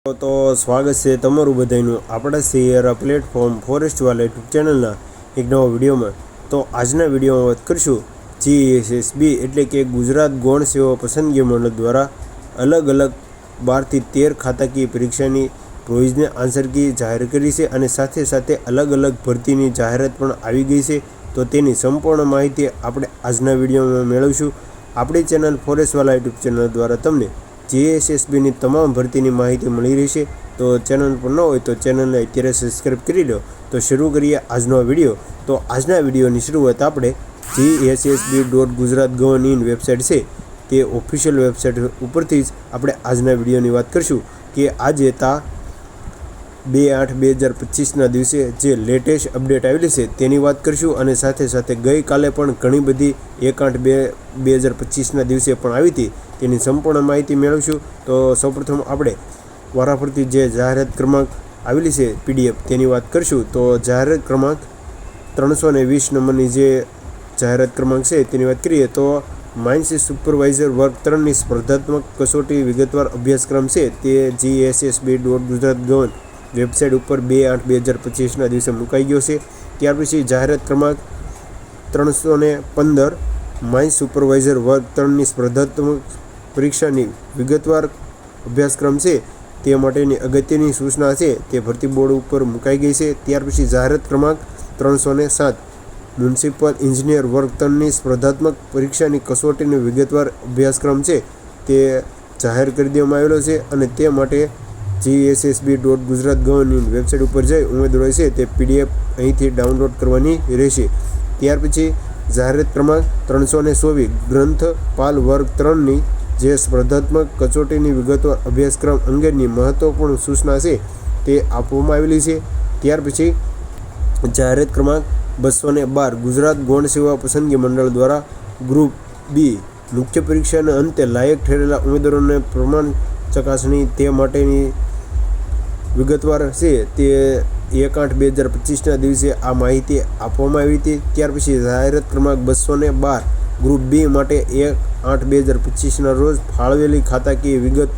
તો સ્વાગત છે તમારું બધાનું આપણા શેર પ્લેટફોર્મ ફોરેસ્ટવાલા યુટ્યુબ ચેનલના એક નવા વિડીયોમાં. તો આજના વિડીયોમાં વાત કરીશું GSSB એટલે કે ગુજરાત ગૌણ સેવા પસંદગી મંડળ દ્વારા અલગ અલગ 12 થી 13 ખાતાકીય પરીક્ષાની પ્રોવિઝનલ આન્સર કી જાહેર કરી છે અને સાથે સાથે અલગ અલગ ભરતીની જાહેરાત પણ આવી ગઈ છે. તો તેની સંપૂર્ણ માહિતી આપણે આજના વિડીયોમાં મેળવીશું. આપણી ચેનલ ફોરેસ્ટવાલા યુટ્યુબ ચેનલ દ્વારા તમને GSSBની તમામ ભરતીની માહિતી મળી રહેશે. તો ચેનલ પર ન હોય તો ચેનલને અત્યારે સબસ્ક્રાઈબ કરી લો. તો શરૂ કરીએ આજનો વિડીયો. તો આજના વિડીયોની શરૂઆત આપણે GSSB.gujaratgovin વેબસાઇટ છે તે ઓફિશિયલ વેબસાઇટ ઉપરથી જ આપણે આજના વિડીયોની વાત કરીશું કે આજે 2/8/2025ના દિવસે જે લેટેસ્ટ અપડેટ આવેલી છે તેની વાત કરીશું અને સાથે સાથે ગઈકાલે પણ ઘણી બધી 1/8/2025ના દિવસે પણ આવી હતી તેની સંપૂર્ણ માહિતી મેળવીશું. તો સૌપ્રથમ આપણે વારાફરતી જે જાહેરાત ક્રમાંક આવેલી છે PDF તેની વાત કરીશું. તો જાહેરાત ક્રમાંક 320 નંબરની જે જાહેરાત ક્રમાંક છે તેની વાત કરીએ તો માઇન્સ સુપરવાઇઝર વર્ગ 3ની સ્પર્ધાત્મક કસોટી વિગતવાર અભ્યાસક્રમ છે તે GSSB.gujaratgovin વેબસાઇટ ઉપર 2/8/2025ના દિવસે મુકાઈ ગયો છે. ત્યાર પછી જાહેરાત ક્રમાંક 315 માઇન્સ સુપરવાઇઝર વર્ગ 3ની સ્પર્ધાત્મક પરીક્ષાની વિગતવાર અભ્યાસક્રમ છે તે માટેની અગત્યની સૂચના છે તે ભરતી બોર્ડ ઉપર મુકાઈ ગઈ છે. ત્યાર પછી જાહેરાત ક્રમાંક 307 મ્યુનિસિપલ એન્જિનિયર વર્ગ 3ની સ્પર્ધાત્મક પરીક્ષાની કસોટીનો વિગતવાર અભ્યાસક્રમ છે તે જાહેર કરી દેવામાં આવેલો છે અને તે માટે GSSB.gujaratgovin વેબસાઇટ ઉપર જઈ ઉમેદવારો છે તે PDF અહીંથી ડાઉનલોડ કરવાની રહેશે. ત્યાર પછી જાહેરાત ક્રમાંક 324 ગ્રંથપાલ વર્ગ 3ની જે સ્પર્ધાત્મક કસોટીની વિગતવાર અભ્યાસક્રમ અંગેની મહત્વપૂર્ણ સૂચના છે તે આપવામાં આવેલી છે. ત્યાર પછી જાહેરાત ક્રમાંક 212 ગુજરાત ગૌણ સેવા પસંદગી મંડળ દ્વારા ગ્રુપ B મુખ્ય પરીક્ષાના અંતે લાયક ઠરેલા ઉમેદવારોને પ્રમાણ ચકાસણી તે માટેની વિગતવાર છે તે 1/8/2025ના દિવસે આ માહિતી આપવામાં આવી હતી. ત્યાર પછી જાહેરાત ક્રમાંક 212 ગ્રુપ B માટે 1/8/2025ના રોજ ફાળવેલી ખાતાકીય વિગત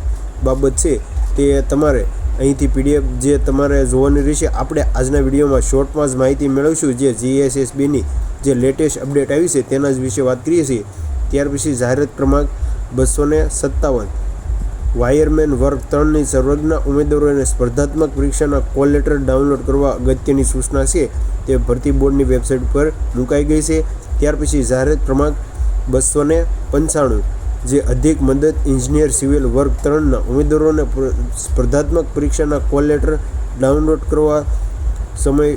બાબત છે તે તમારે અહીંથી PDF જે તમારે જોવાની રહેશે. આપણે આજના વિડીયોમાં શોર્ટમાં જ માહિતી મેળવીશું જે GSSBની જે લેટેસ્ટ અપડેટ આવી છે તેના જ વિશે વાત કરીએ છીએ. ત્યાર પછી જાહેરાત ક્રમાંક 257 વાયરમેન વર્ગ 3ની સર્વજ્ઞના ઉમેદવારોને સ્પર્ધાત્મક પરીક્ષાના કોલ લેટર ડાઉનલોડ કરવા અગત્યની સૂચના છે તે ભરતી બોર્ડની વેબસાઇટ પર મુકાઈ ગઈ છે. ત્યાર પછી જાહેરાત ક્રમાંક 295 જે અધિક મદદ એન્જિનિયર સિવિલ વર્ગ 3ના ઉમેદવારોને સ્પર્ધાત્મક પરીક્ષાના કોલ લેટર ડાઉનલોડ કરવા સમય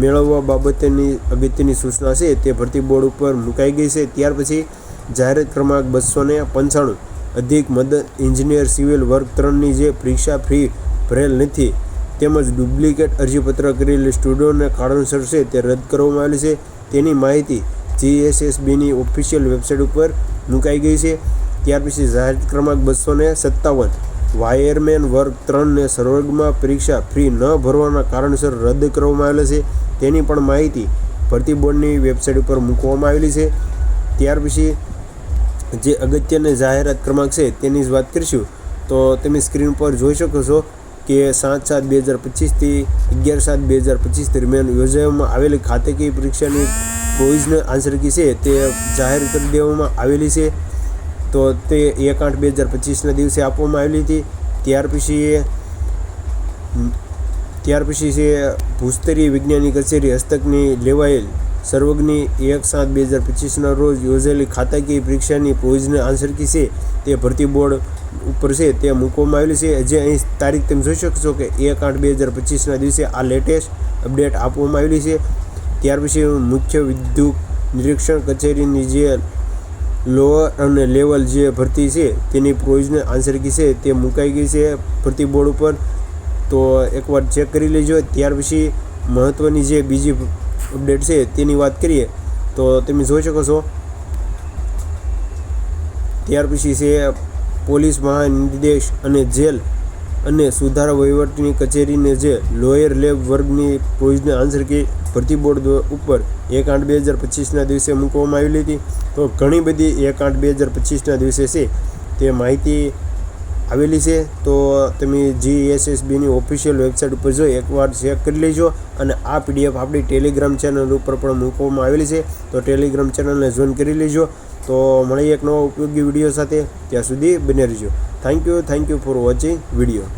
મેળવવા બાબતેની અગત્યની સૂચના છે તે ભરતી બોર્ડ ઉપર મુકાઈ ગઈ છે. ત્યાર પછી જાહેરાત ક્રમાંક 295 અધિક મદદ એન્જિનિયર સિવિલ વર્ગ 3ની જે પરીક્ષા ફી ભરેલ નથી તેમજ ડુપ્લિકેટ અરજીપત્ર કરેલી સ્ટુડન્ટને કારણસર છે તે રદ કરવામાં આવેલી છે તેની માહિતી GSSBની ઓફિશિયલ વેબસાઇટ ઉપર મુકાઈ ગઈ છે. ત્યાર પછી જાહેરાત ક્રમાંક 257 વાયરમેન વર્ગ 3ને સર્વર્ગમાં પરીક્ષા ફી ન ભરવાના કારણસર રદ કરવામાં આવેલા છે તેની પણ માહિતી ભરતી બોર્ડની વેબસાઇટ ઉપર મૂકવામાં આવેલી છે. ત્યાર પછી જે અગત્યની જાહેરાત ક્રમાંક છે તેની જ વાત કરીશું. તો તમે સ્ક્રીન પર જોઈ શકો છો કે 7/7/2025 થી 11/7/2025 દરમિયાન યોજવામાં આવેલી ખાતાકીય પરીક્ષાની પ્રોવિઝનલ આન્સર કી છે તે જાહેર કરી દેવામાં આવેલી છે. તો તે 1/8/2025ના દિવસે આપવામાં આવેલી હતી. ત્યાર પછી છે ભૂસ્તરીય વિજ્ઞાની કચેરી હસ્તકની લેવાયેલ સર્વજ્ઞની 1/7/2025ના રોજ યોજેલી ખાતાકીય પરીક્ષાની પ્રોવિઝનલ આન્સર કી છે તે ભરતી બોર્ડ ઉપર છે તે મૂકવામાં આવેલી છે. જે અહીં તારીખ તમે જોઈ શકશો કે 1/8/2025ના દિવસે આ લેટેસ્ટ અપડેટ આપવામાં આવેલી છે. ત્યાર પછી મુખ્ય વિદ્યુત નિરીક્ષણ કચેરીની જે લોઅર અને લેવલ જે ભરતી છે તેની પ્રોવિઝનલ આન્સર કી છે તે મુકાઈ ગઈ છે ભરતી બોર્ડ ઉપર. તો એકવાર ચેક કરી લેજો. ત્યાર પછી મહત્ત્વની જે બીજી અપડેટ છે તેની વાત કરીએ તો તમે જોઈ શકો છો. ત્યાર પછી છે પોલીસ મહાનિર્દેશ અને જેલ અને સુધારા વહીવટની કચેરીને જે લોયર લેબ વર્ગની પ્રોવિઝનલ આન્સર કી ભરતી બોર્ડ ઉપર 1/8/2025ના દિવસે મૂકવામાં આવેલી હતી. તો ઘણી બધી 1/8/2025ના દિવસે છે તે માહિતી આવેલી છે, તો તમે GSSBની ઓફિશિયલ વેબસાઇટ ઉપર જોઈ એકવાર ચેક કરી લેજો. અને આ PDF આપણી ટેલિગ્રામ ચેનલ ઉપર પણ મૂકવામાં આવેલી છે, તો ટેલિગ્રામ ચેનલને જોઈન કરી લેજો. તો મળીએ એક નવો ઉપયોગી વિડીયો સાથે. ત્યાં સુધી બને રહેજો. Thank you for watching video.